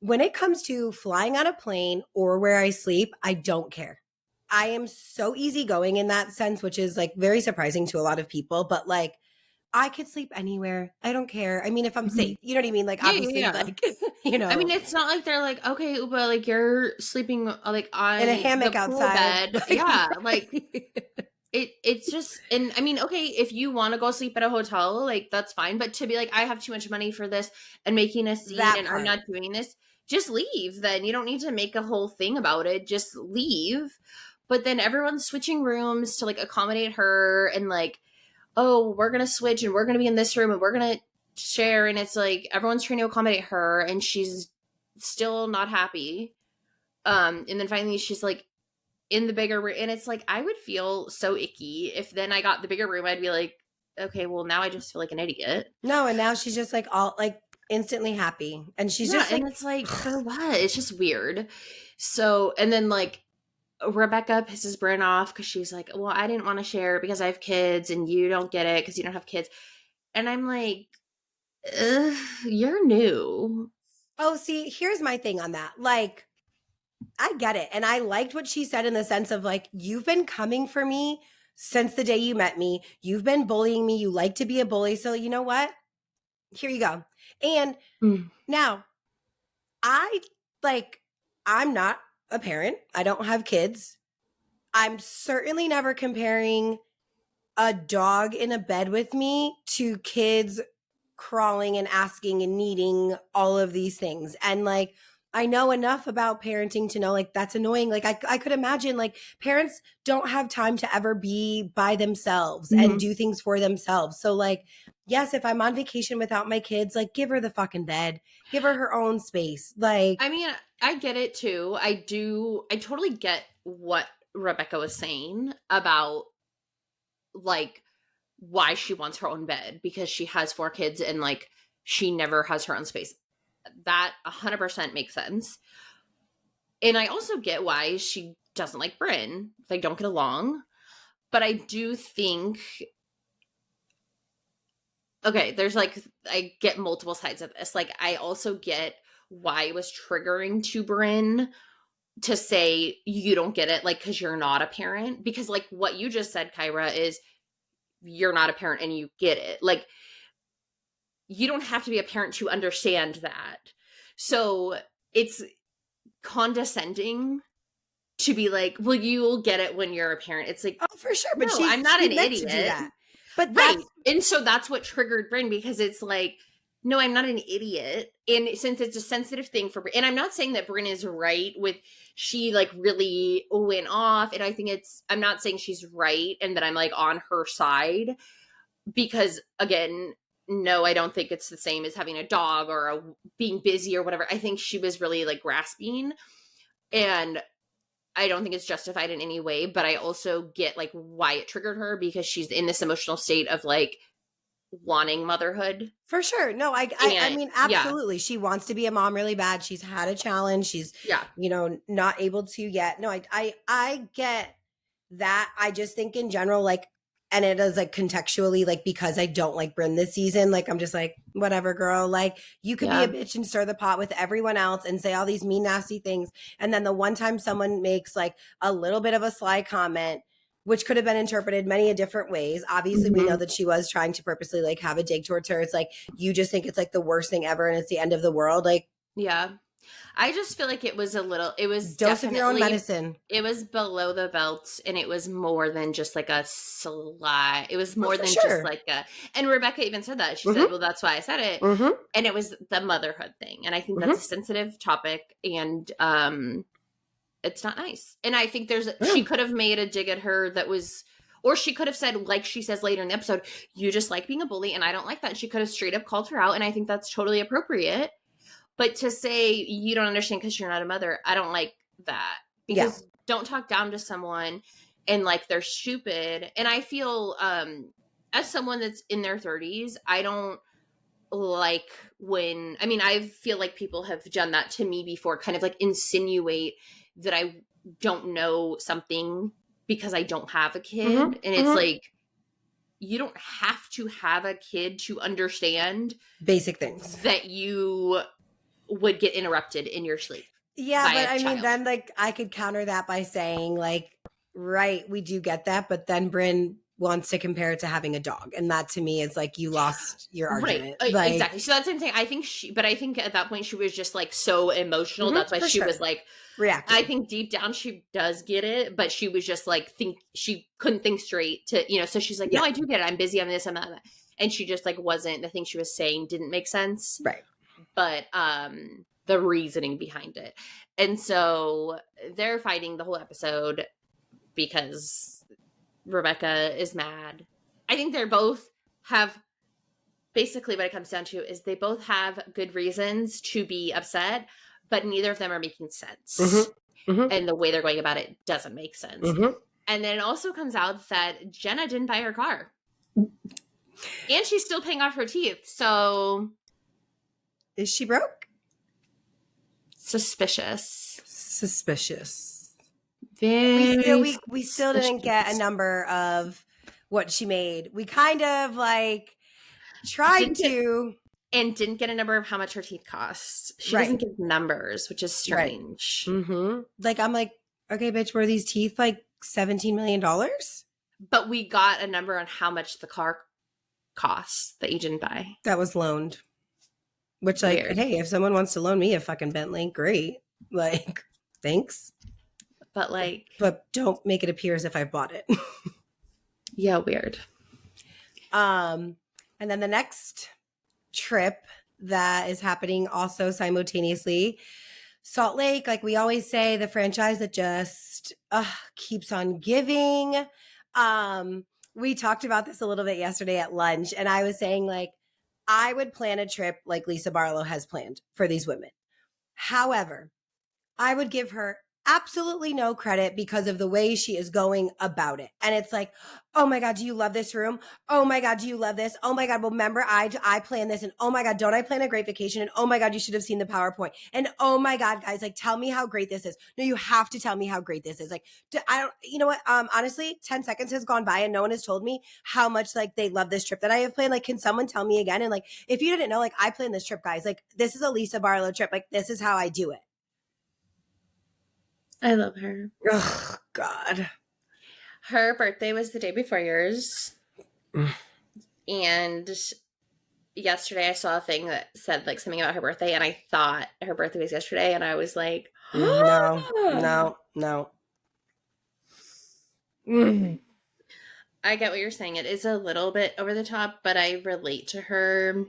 When it comes to flying on a plane or where I sleep, I don't care. I am so easygoing in that sense, which is like very surprising to a lot of people. But like, I could sleep anywhere. I don't care. I mean, if I'm safe, you know what I mean? Like, Yeah, obviously, like, I mean, it's not like they're like, okay, but like you're sleeping like on in a hammock the pool outside. bed. Yeah, like it's just, and I mean, okay, if you want to go sleep at a hotel, like that's fine. But to be like, I have too much money for this and making a scene That and I'm part. not doing this, just leave. Then you don't need to make a whole thing about it. Just leave. But then everyone's switching rooms to like accommodate her and like, oh, we're going to switch and we're going to be in this room and we're going to share. And it's like, everyone's trying to accommodate her and she's still not happy. And then finally she's like in the bigger room. And it's like, I would feel so icky if then I got the bigger room. I'd be like, okay, well now I just feel like an idiot. No, and now she's just like all like instantly happy. And she's just like, and it's like, for what? It's just weird. So, and then like, Rebecca pisses Bryn off because she's like, well, I didn't want to share because I have kids and you don't get it because you don't have kids. And I'm like, ugh, you're new. oh, see, here's my thing on that. Like, I get it. And I liked what she said in the sense of like, you've been coming for me since the day you met me. You've been bullying me. You like to be a bully. So you know what? Here you go. And now I'm not a parent. I don't have kids. I'm certainly never comparing a dog in a bed with me to kids crawling and asking and needing all of these things. And like, I know enough about parenting to know like that's annoying. Like I could imagine like parents don't have time to ever be by themselves and do things for themselves. So like, yes, if I'm on vacation without my kids, like give her the fucking bed, give her own space. Like, I mean, I get it too. I totally get what Rebecca was saying about like why she wants her own bed because she has 4 kids and like she never has her own space. That 100% makes sense. And I also get why she doesn't like Bryn. They don't get along. But I do think, okay, there's like, I get multiple sides of this. Like, I also get why it was triggering to Bryn to say, you don't get it, like, because you're not a parent. Because, like, what you just said, Kyra, is you're not a parent and you get it. Like, you don't have to be a parent to understand that. So it's condescending to be like, well, you'll get it when you're a parent. It's like, oh, for sure. But no, I'm not an idiot. To do that. But right. And so that's what triggered Bryn because it's like, no, I'm not an idiot. And since it's a sensitive thing for Bryn, and I'm not saying that Bryn is right with, she like really went off. And I think I'm not saying she's right and that I'm like on her side because again, no, I don't think it's the same as having a dog or being busy or whatever. I think she was really like grasping and I don't think it's justified in any way, but I also get like why it triggered her because she's in this emotional state of like wanting motherhood. For sure. No, I mean, absolutely. Yeah. She wants to be a mom really bad. She's had a challenge. She's, not able to yet. No, I get that. I just think in general, like, and it is like contextually, like, because I don't like Bryn this season, like, I'm just like, whatever, girl. Like, you could be a bitch and stir the pot with everyone else and say all these mean, nasty things. And then the one time someone makes like a little bit of a sly comment, which could have been interpreted many different ways. Obviously, we know that she was trying to purposely like have a dig towards her. It's like, you just think it's like the worst thing ever and it's the end of the world. Like, yeah. I just feel like it was dose of your own medicine. It was below the belt and it was more than just like a sly. It was more than just like and Rebecca even said that. She said, well, that's why I said it. And it was the motherhood thing. And I think that's a sensitive topic and it's not nice. And I think she could have made a dig at her that was, or she could have said, like she says later in the episode, you just like being a bully and I don't like that. And she could have straight up called her out. And I think that's totally appropriate. But to say you don't understand because you're not a mother, I don't like that. Because don't talk down to someone and like they're stupid. And I feel as someone that's in their 30s, I don't like when, I mean, I feel like people have done that to me before, kind of like insinuate that I don't know something because I don't have a kid. Mhm, And it's mhm. like, you don't have to have a kid to understand Basic things. that you would get interrupted in your sleep. Yeah, by but a I mean, child. then like I could counter that by saying like, right, we do get that, but then Bryn wants to compare it to having a dog, and that to me is like you lost your argument. Like, Exactly. So that's the same thing. I think at that point she was just like so emotional. That's why for she sure. was like, Reacting. I think deep down she does get it, but she was just like, she couldn't think straight to, so she's like, no, I do get it. I'm busy. I'm this, I'm that. And she just like wasn't, the thing she was saying didn't make sense. Right. But the reasoning behind it. And so they're fighting the whole episode because Rebecca is mad. I think they're both have, basically what it comes down to is they both have good reasons to be upset, but neither of them are making sense. And the way they're going about it doesn't make sense. And then it also comes out that Jenna didn't buy her car. And she's still paying off her teeth. So is she broke? Suspicious. Very We still didn't get a number of what she made. We kind of like tried to. And didn't get a number of how much her teeth cost. She doesn't give numbers, which is strange. Right. Like, I'm like, okay, bitch, were these teeth like $17 million? But we got a number on how much the car costs that you didn't buy. That was loaned. Which, like, Weird. hey, if someone wants to loan me a fucking Bentley, great. Like, thanks. But don't make it appear as if I bought it. Yeah, weird. And then the next trip that is happening also simultaneously, Salt Lake, like we always say, the franchise that just keeps on giving. We talked about this a little bit yesterday at lunch, and I was saying, like, I would plan a trip like Lisa Barlow has planned for these women. However, I would give her absolutely no credit because of the way she is going about it. And it's like, oh my God, do you love this room? Oh my God, do you love this? Oh my God, well, remember I planned this, and oh my God, don't I plan a great vacation? And oh my God, you should have seen the PowerPoint. And oh my God, guys, like, tell me how great this is. No, you have to tell me how great this is. Like, you know what? Honestly, 10 seconds has gone by and no one has told me how much like they love this trip that I have planned. Like, can someone tell me again? And like, if you didn't know, like, I planned this trip, guys. Like, this is a Lisa Barlow trip. Like, this is how I do it. I love her. Oh, God. Her birthday was the day before yours. And yesterday I saw a thing that said like something about her birthday, and I thought her birthday was yesterday, and I was like, no. I get what you're saying. It is a little bit over the top, but I relate to her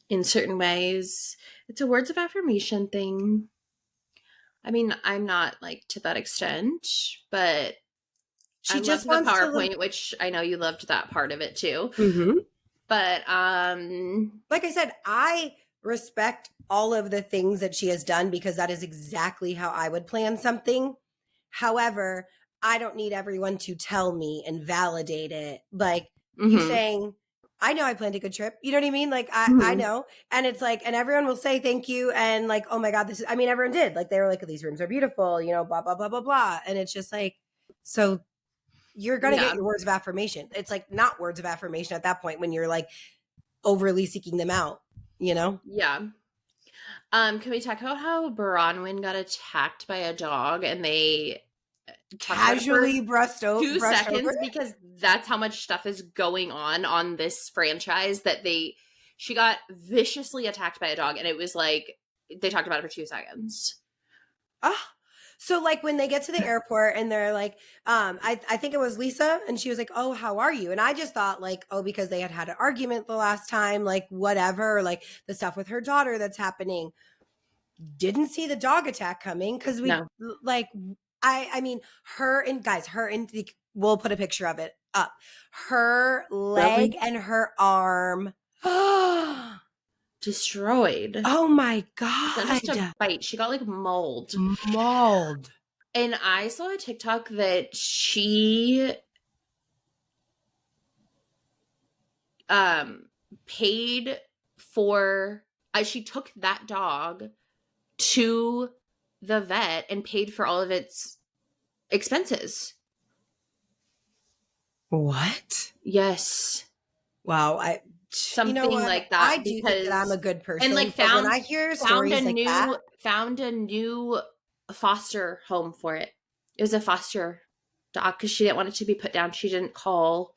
in certain ways. It's a words of affirmation thing. I mean, I'm not like to that extent, but she just loved wants the PowerPoint, which I know you loved that part of it too. But like I said, I respect all of the things that she has done because that is exactly how I would plan something. However, I don't need everyone to tell me and validate it. Like you saying, I know I planned a good trip. You know what I mean? Like, I know. And it's like, and everyone will say thank you. And like, oh my God, this is, I mean, everyone did. Like, they were like, these rooms are beautiful, you know, blah, blah, blah, blah, blah. And it's just like, so you're going to get your words of affirmation. It's like not words of affirmation at that point when you're like overly seeking them out, you know? Yeah. Can we talk about how Bronwyn got attacked by a dog and they casually brushed over 2 seconds because that's how much stuff is going on this franchise that she got viciously attacked by a dog, and it was like they talked about it for 2 seconds. So like when they get to the airport and they're like, I think it was Lisa, and she was like, oh, how are you? And I just thought like, oh, because they had an argument the last time, like whatever, like the stuff with her daughter that's happening. Didn't see the dog attack coming because like, I mean, we'll put a picture of it up. Her leg and her arm. Destroyed. Oh my God. Not just a bite. She got like mauled. And I saw a TikTok that she paid she took that dog to the vet and paid for all of its expenses. What? Yes. Wow. Something like that. I do think that I'm a good person. And like but when I hear stories like that, found a new foster home for it. It was a foster dog because she didn't want it to be put down. She didn't call.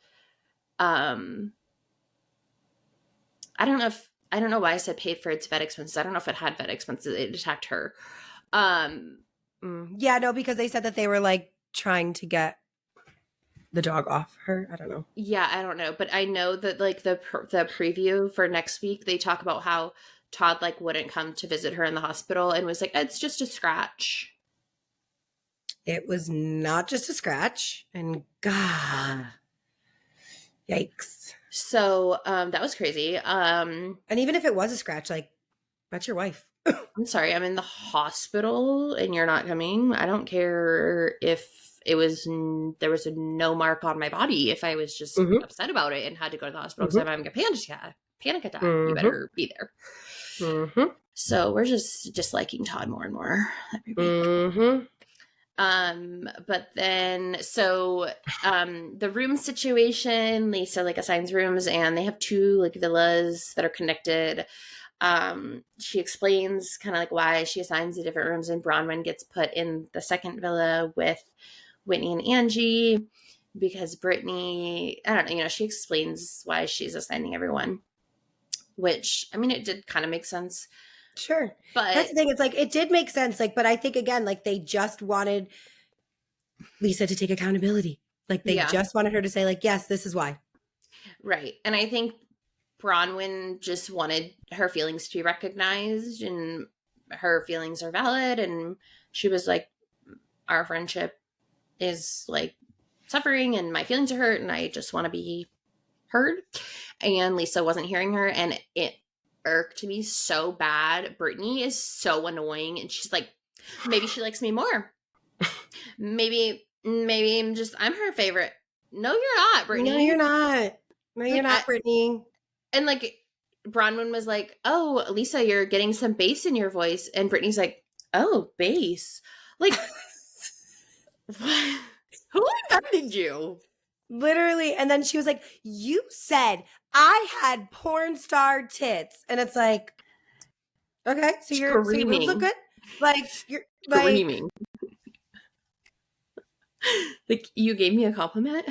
I don't know why I said paid for its vet expenses. I don't know if it had vet expenses. It attacked her. Yeah, no, because they said that they were like trying to get the dog off her. I don't know. Yeah, I don't know, but I know that like the preview for next week, they talk about how Todd like wouldn't come to visit her in the hospital and was like, it's just a scratch. It was not just a scratch, and God, yikes. So that was crazy. And even if it was a scratch, like that's your wife. I'm sorry, I'm in the hospital and you're not coming. I don't care if there was no mark on my body. If I was just upset about it and had to go to the hospital because I'm having a panic attack, you better be there. So we're just disliking Todd more and more every week. But then the room situation, Lisa like assigns rooms and they have 2 like villas that are connected. She explains kind of like why she assigns the different rooms, and Bronwyn gets put in the second villa with Whitney and Angie because Brittany, I don't know, she explains why she's assigning everyone, which, I mean, it did kind of make sense. Sure. But that's the thing. It's like, it did make sense. Like, but I think again, like they just wanted Lisa to take accountability. Like they just wanted her to say like, yes, this is why. Right. And I think Bronwyn just wanted her feelings to be recognized, and her feelings are valid. And she was like, our friendship is like suffering and my feelings are hurt and I just want to be heard. And Lisa wasn't hearing her, and it irked me so bad. Brittany is so annoying, and she's like, maybe she likes me more. maybe I'm her favorite. No, you're not, Brittany. No, you're not, Brittany. And like Bronwyn was like, oh, Lisa, you're getting some bass in your voice. And Brittany's like, oh, bass. Like, what? Who invited you? Literally. And then she was like, you said I had porn star tits. And it's like, okay, so your boobs look good? Like, you're screaming. Like, you gave me a compliment?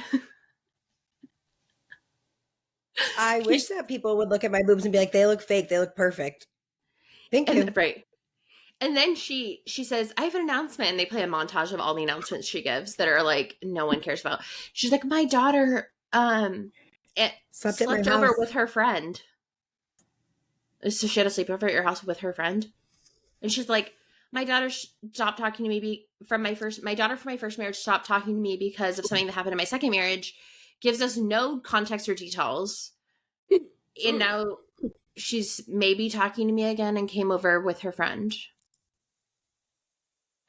I wish that people would look at my boobs and be like, they look fake. They look perfect. Thank you. Right. And then she says, I have an announcement. And they play a montage of all the announcements she gives that are like, no one cares about. She's like, my daughter slept over with her friend. So she had a sleepover at your house with her friend. And she's like, my daughter stopped talking to me my daughter from my first marriage stopped talking to me because of something that happened in my second marriage. Gives us no context or details. And now she's maybe talking to me again and came over with her friend.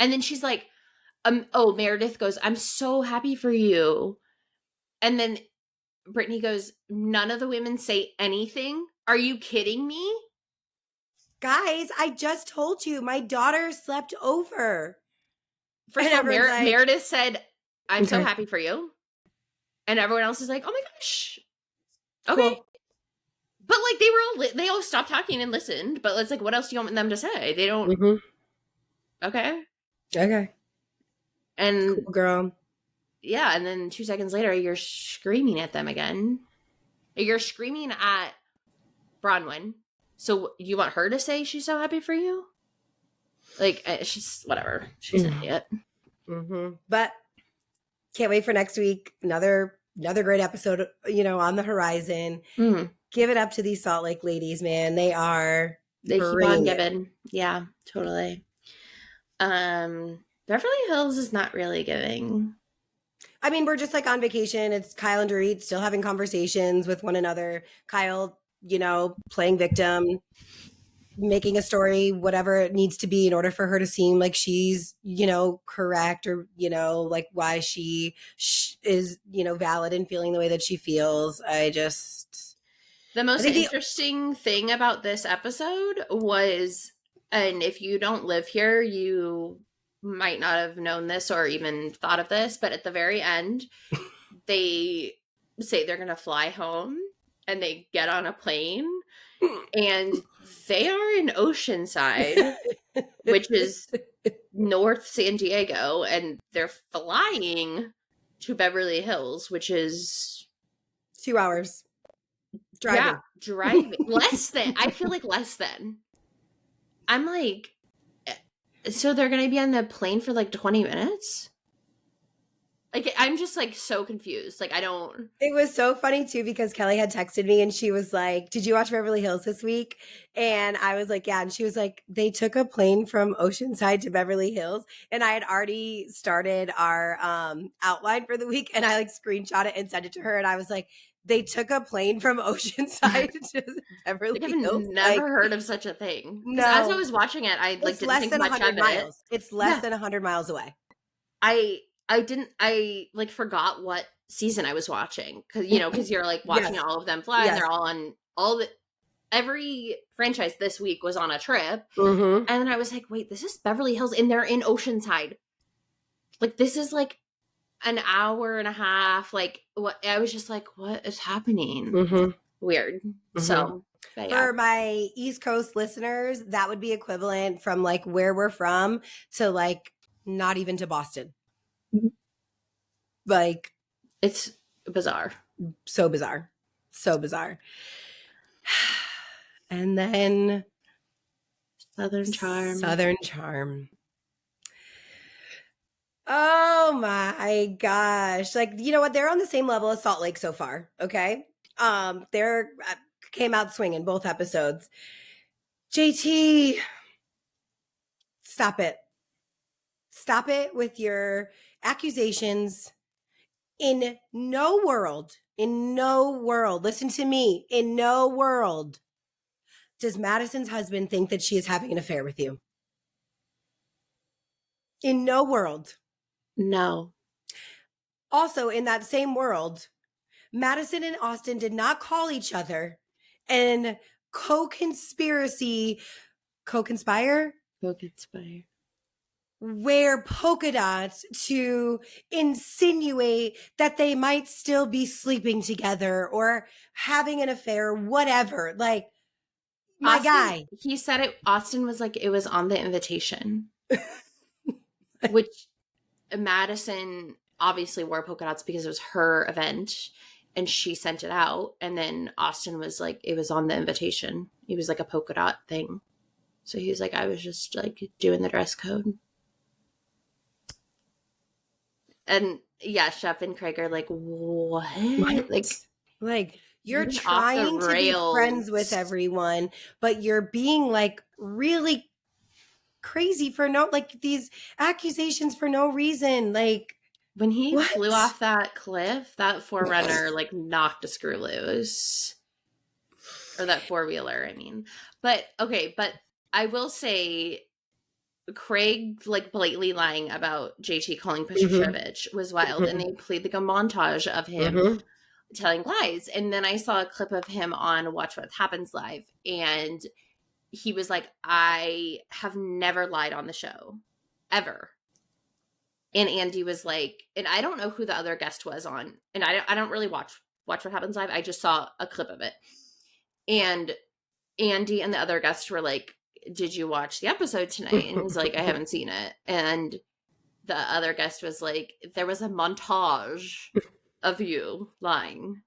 And then she's like, Meredith goes, I'm so happy for you. And then Brittany goes, none of the women say anything. Are you kidding me? Guys, I just told you my daughter slept over. First of all, Meredith said, I'm so happy for you. And everyone else is like, oh my gosh. Okay. Cool. But like they all stopped talking and listened. But it's like, what else do you want them to say? They don't. Okay. And cool, girl. Yeah. And then 2 seconds later, you're screaming at them again. You're screaming at Bronwyn. So you want her to say she's so happy for you? Like, she's whatever. She's an idiot. But can't wait for next week. Another great episode, on the horizon. Give it up to these Salt Lake ladies, man. They keep on giving. Yeah, totally. Beverly Hills is not really giving. I mean, we're just like on vacation. It's Kyle and Dorit still having conversations with one another. Kyle, playing victim, making a story, whatever it needs to be in order for her to seem like she's, correct, or, like why she is, valid in feeling the way that she feels. The most interesting thing about this episode was, and if you don't live here, you might not have known this or even thought of this, but at the very end, they say they're going to fly home and they get on a plane and they are in Oceanside, which is North San Diego, and they're flying to Beverly Hills, which is 2 hours driving. Yeah, driving. Less than. I feel like less than. I'm like, so they're going to be on the plane for like 20 minutes? Like, I'm just like so confused. Like, I don't. It was so funny too, because Kelly had texted me and she was like, did you watch Beverly Hills this week? And I was like, yeah. And she was like, they took a plane from Oceanside to Beverly Hills. And I had already started our outline for the week. And I like screenshot it and sent it to her. And I was like, they took a plane from Oceanside to Beverly Hills. I've never heard of such a thing. No. As I was watching it, I like didn't think much of it. It's less than 100 miles away. I like forgot what season I was watching, because you're like watching all of them fly and they're all on every franchise this week was on a trip. And then I was like, wait, this is Beverly Hills and they're in Oceanside. Like, this is like an hour and a half. Like, what? I was just like, what is happening? Weird. So for my East Coast listeners, that would be equivalent from like where we're from to like not even to Boston. Like, it's bizarre. So bizarre. So bizarre. And then Southern Charm. Oh my gosh. Like, you know what? They're on the same level as Salt Lake so far. Okay. They're came out swinging both episodes. JT, stop it. Stop it with your accusations. In no world, listen to me, in no world does Madison's husband think that she is having an affair with you. In no world. No. Also, in that same world, Madison and Austin did not call each other and co-conspire, wear polka dots to insinuate that they might still be sleeping together or having an affair, whatever. Like, my guy. He said it. Austin was like, it was on the invitation, which Madison obviously wore polka dots because it was her event and she sent it out. And then Austin was like, it was on the invitation. It was like a polka dot thing. So he was like, I was just like doing the dress code. And yeah, Shep and Craig are like, what? Like you're trying to be friends with everyone, but you're being like really crazy for these accusations for no reason. Like, when he flew off that cliff, that Forerunner like knocked a screw loose. Or that four-wheeler, I mean. But I will say Craig like blatantly lying about JT calling Patricia a bitch was wild. And they played like a montage of him telling lies. And then I saw a clip of him on Watch What Happens Live. And he was like, I have never lied on the show. Ever. And Andy was like, and I don't know who the other guest was on. And I don't really watch What Happens Live. I just saw a clip of it. And Andy and the other guests were like, did you watch the episode tonight? And he's like, I haven't seen it. And the other guest was like, there was a montage of you lying.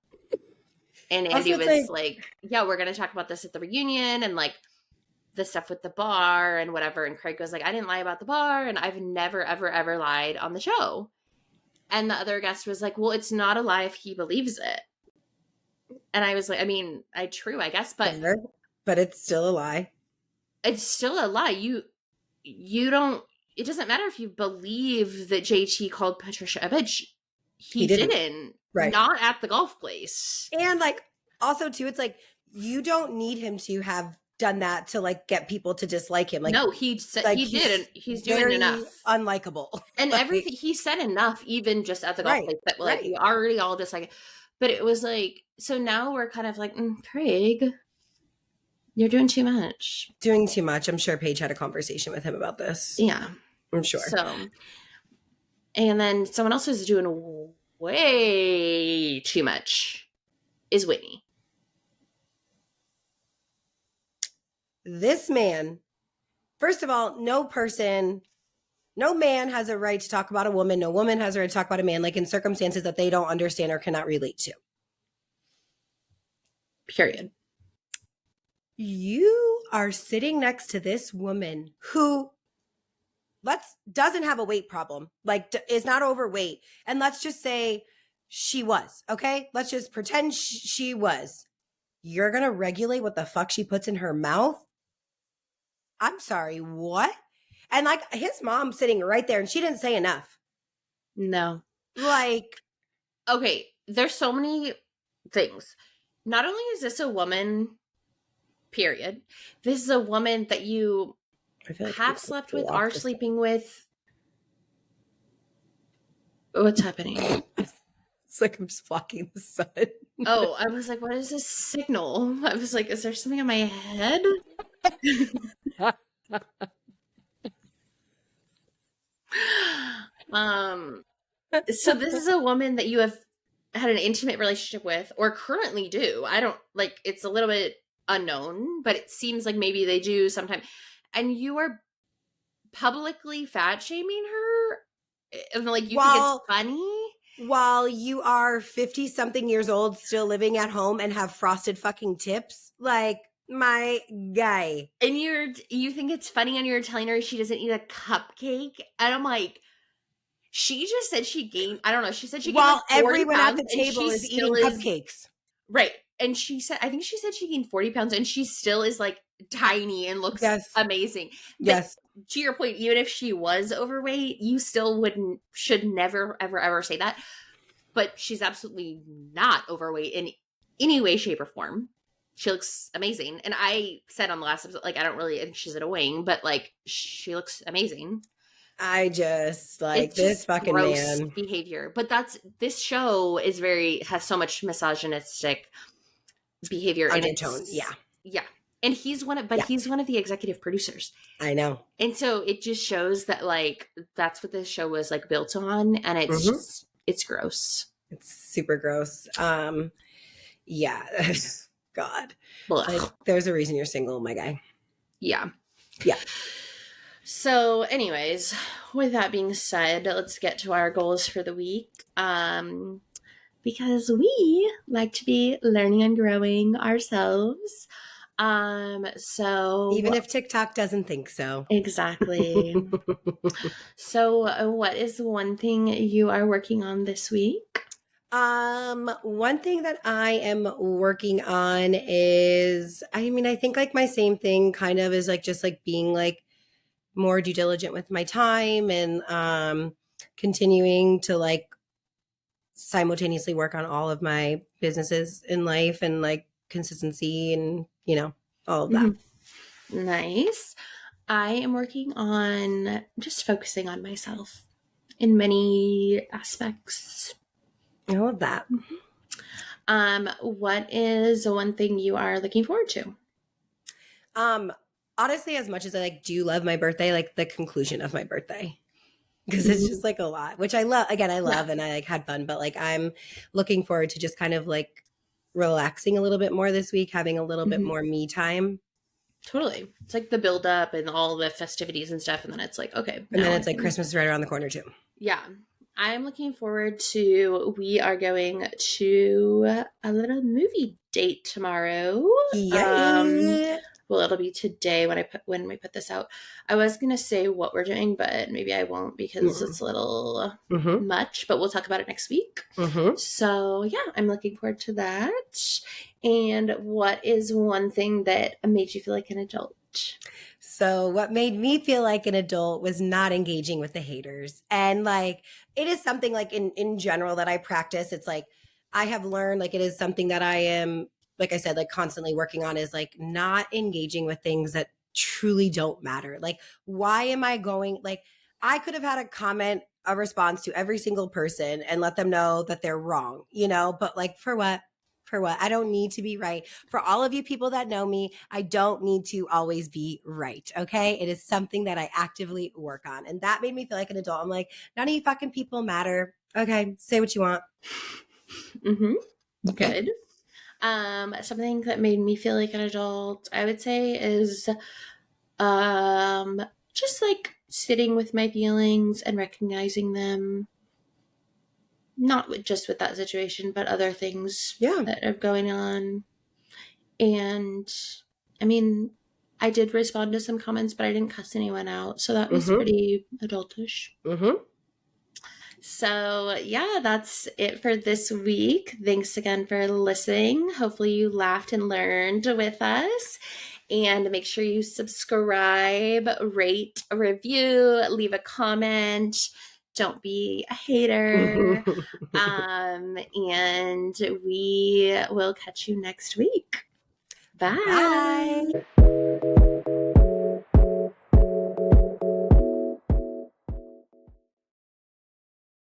And Andy was like, yeah, we're going to talk about this at the reunion and like the stuff with the bar and whatever. And Craig was like, I didn't lie about the bar. And I've never, ever, ever lied on the show. And the other guest was like, well, it's not a lie if he believes it. And I was like, I mean, true, I guess, but it's still a lie. It's still a lie. You don't, it doesn't matter if you believe that JT called Patricia a bitch. He didn't. Right. Not at the golf place. And like, also too, it's like, you don't need him to have done that to like get people to dislike him. Like, no, he said like, he did. He's doing enough. Unlikable. And everything he said enough, even just at the golf place, that like we already all just like, But it was like, so now we're kind of like, Craig, you're doing too much. Doing too much. I'm sure Paige had a conversation with him about this. Yeah. I'm sure. So, and then someone else who's doing way too much is Whitney. This man, first of all, no man has a right to talk about a woman. No woman has a right to talk about a man, like in circumstances that they don't understand or cannot relate to. Period. You are sitting next to this woman who doesn't have a weight problem, like is not overweight. And let's just say she was, okay? Let's just pretend she was. You're going to regulate what the fuck she puts in her mouth? I'm sorry, what? And like his mom sitting right there and she didn't say enough. No. Like, okay, there's so many things. Not only is this a woman, period, this is a woman that you have slept with, are sleeping with. What's happening? It's like I'm just blocking the sun. Oh, I was like, what is this signal? I was like, is there something in my head? So this is a woman that you have had an intimate relationship with or currently do. I don't like, it's a little bit unknown, but it seems like maybe they do sometime. And you are publicly fat shaming her? And like you think it's funny? While you are 50 something years old, still living at home and have frosted fucking tips, like my guy. And you think it's funny and you're telling her she doesn't eat a cupcake? And I'm like, she just said she gained, I don't know, she said she gained while like 40 everyone pounds at the table is eating cupcakes. Right. And she said, I think she said she gained 40 pounds and she still is like tiny and looks amazing. But yes. To your point, even if she was overweight, you still should never, ever, ever say that. But she's absolutely not overweight in any way, shape, or form. She looks amazing. And I said on the last episode, like, I don't really think she's at a wing, but like, she looks amazing. I just like it's this just fucking gross man behavior. But this show has so much misogynistic behavior undertone. Yeah. And he's one of the executive producers. I know. And so it just shows that like that's what this show was like built on, and it's just it's gross. It's super gross. Yeah. God. There's a reason you're single, my guy. Yeah. Yeah. So anyways, with that being said, let's get to our goals for the week. Because we like to be learning and growing ourselves. So even if TikTok doesn't think so. Exactly. So what is one thing you are working on this week? One thing that I am working on is, I think like my same thing kind of is like, just like being like more due diligent with my time and, continuing to like simultaneously work on all of my businesses in life and like consistency and, all of that. Nice. I am working on just focusing on myself in many aspects. I love that. What is one thing you are looking forward to? Honestly, as much as I like do love my birthday, like the conclusion of my birthday, because it's just like a lot, which I love. Again, I love and I like had fun, but like I'm looking forward to just kind of like relaxing a little bit more this week, having a little bit more me time. Totally. It's like the build up and all the festivities and stuff. And then it's like, okay. And then it's like Christmas is right around the corner too. Yeah. I'm looking forward to, we are going to a little movie date tomorrow. Yeah. Well, it'll be today when we put this out. I was going to say what we're doing, but maybe I won't because it's a little much, but we'll talk about it next week. So yeah, I'm looking forward to that. And what is one thing that made you feel like an adult? So what made me feel like an adult was not engaging with the haters. And like, it is something like in general that I practice. It's like, I have learned like it is something that I am, like I said, like constantly working on is like not engaging with things that truly don't matter. Like, why am I going, like, I could have had a comment a response to every single person and let them know that they're wrong, you know, but like for what? For what? I don't need to be right. For all of you people that know me, I don't need to always be right. Okay. It is something that I actively work on. And that made me feel like an adult. I'm like, none of you fucking people matter. Okay. Say what you want. Mm-hmm. Good. Something that made me feel like an adult, I would say, is just like sitting with my feelings and recognizing them. Not just with that situation, but other things that are going on. And I mean, I did respond to some comments, but I didn't cuss anyone out. So that was pretty adultish. So, yeah, that's it for this week. Thanks again for listening. Hopefully, you laughed and learned with us. And make sure you subscribe, rate, review, leave a comment. Don't be a hater. And we will catch you next week. Bye. Bye.